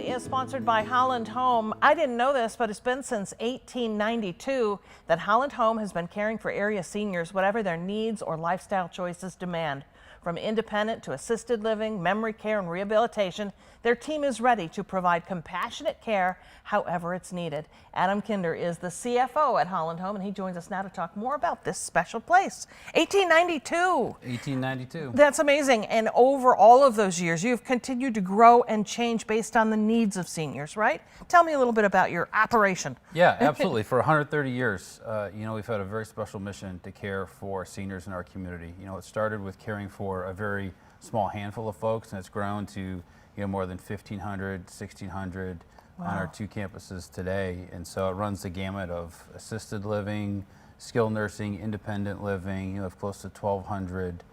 is sponsored by Holland Home. I didn't know this, but it's been since 1892 that Holland Home has been caring for area seniors, whatever their needs or lifestyle choices demand. From independent to assisted living, memory care, and rehabilitation, their team is ready to provide compassionate care however it's needed. Adam Kinder is the CFO at Holland Home, and he joins us now to talk more about this special place. 1892. 1892. That's amazing. And over all of those years, you've continued to grow and change based on the needs of seniors, right? Tell me a little bit about your operation. Yeah, absolutely. For 130 years, we've had a very special mission to care for seniors in our community. It started with caring for a very small handful of folks, and it's grown to more than 1,500, 1,600 on our two campuses today. And so it runs the gamut of assisted living, skilled nursing, independent living. You have close to 1,200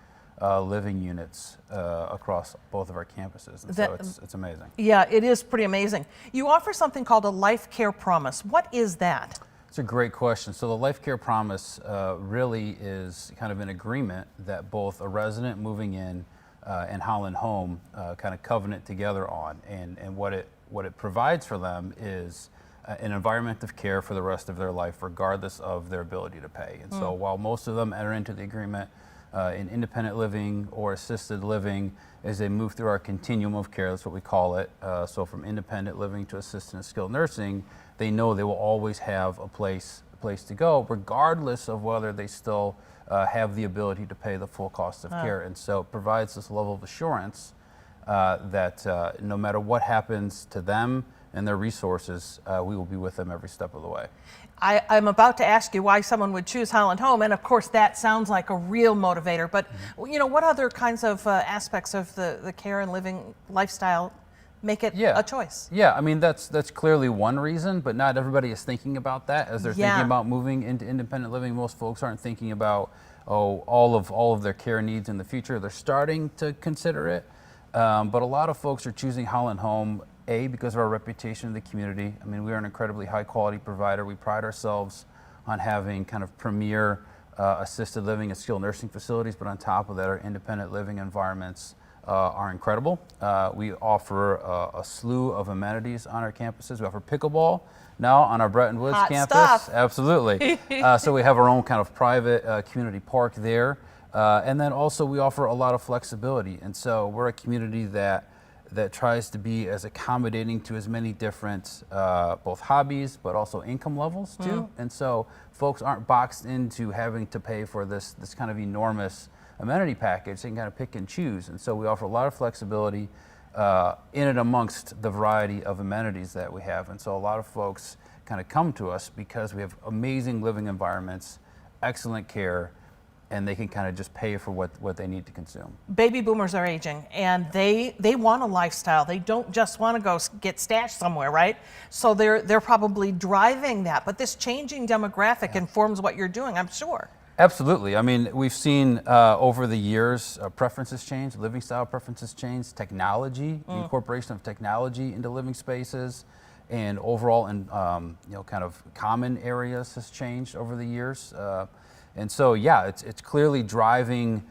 living units across both of our campuses. And so it's amazing. Yeah, it is pretty amazing. You offer something called a Lifecare Promise. What is that? It's a great question. So the Lifecare Promise really is kind of an agreement that both a resident moving in and Holland Home kind of covenant together on. And what it provides for them is an environment of care for the rest of their life, regardless of their ability to pay. And so while most of them enter into the agreement in independent living or assisted living, as they move through our continuum of care, that's what we call it. So from independent living to assisted and skilled nursing, they know they will always have a place to go, regardless of whether they still have the ability to pay the full cost of care. And so it provides this level of assurance that no matter what happens to them and their resources, we will be with them every step of the way. I'm about to ask you why someone would choose Holland Home, and of course that sounds like a real motivator, but what other kinds of aspects of the care and living lifestyle make it a choice? Yeah, I mean, that's clearly one reason, but not everybody is thinking about that as they're thinking about moving into independent living. Most folks aren't thinking about all of their care needs in the future. They're starting to consider it, but a lot of folks are choosing Holland Home, because of our reputation in the community. I mean, we are an incredibly high quality provider. We pride ourselves on having kind of premier assisted living and skilled nursing facilities, but on top of that, our independent living environments are incredible. We offer a slew of amenities on our campuses. We offer pickleball now on our Bretton Woods campus. Stuff. Absolutely. So we have our own kind of private community park there. And then also we offer a lot of flexibility. And so we're a community that tries to be as accommodating to as many different both hobbies but also income levels too. And so folks aren't boxed into having to pay for this kind of enormous amenity package. They can kind of pick and choose. And so we offer a lot of flexibility in and amongst the variety of amenities that we have. And so a lot of folks kind of come to us because we have amazing living environments, excellent care, and they can kind of just pay for what they need to consume. Baby boomers are aging, and they want a lifestyle. They don't just want to go get stashed somewhere, right? So they're probably driving that. But this changing demographic informs what you're doing, I'm sure. Absolutely. I mean, we've seen over the years preferences change, living style preferences change, technology, the incorporation of technology into living spaces, and overall and kind of common areas has changed over the years. And so, yeah, it's clearly driving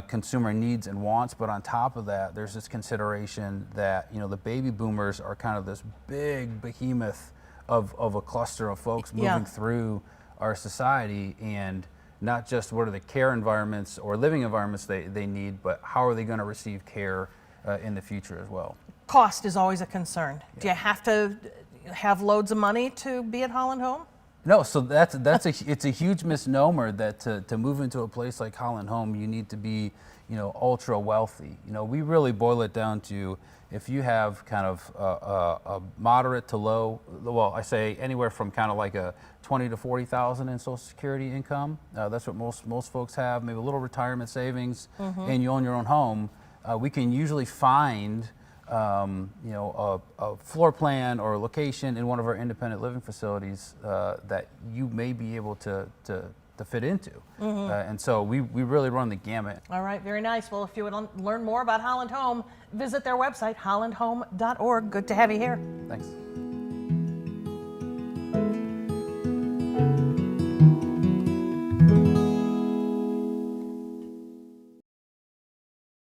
consumer needs and wants, but on top of that, there's this consideration that, the baby boomers are kind of this big behemoth of a cluster of folks moving through our society, and not just what are the care environments or living environments they need, but how are they going to receive care in the future as well. Cost is always a concern. Do you have to have loads of money to be at Holland Home? No, so it's a huge misnomer that to move into a place like Holland Home, you need to be, ultra wealthy. We really boil it down to if you have kind of a moderate to low, well, I say anywhere from kind of like a 20 to 40,000 in Social Security income. That's what most folks have. Maybe a little retirement savings, and you own your own home. We can usually find a floor plan or a location in one of our independent living facilities that you may be able to fit into. And so we really run the gamut. All right, very nice. Well, if you would learn more about Holland Home, visit their website, hollandhome.org. Good to have you here. Thanks.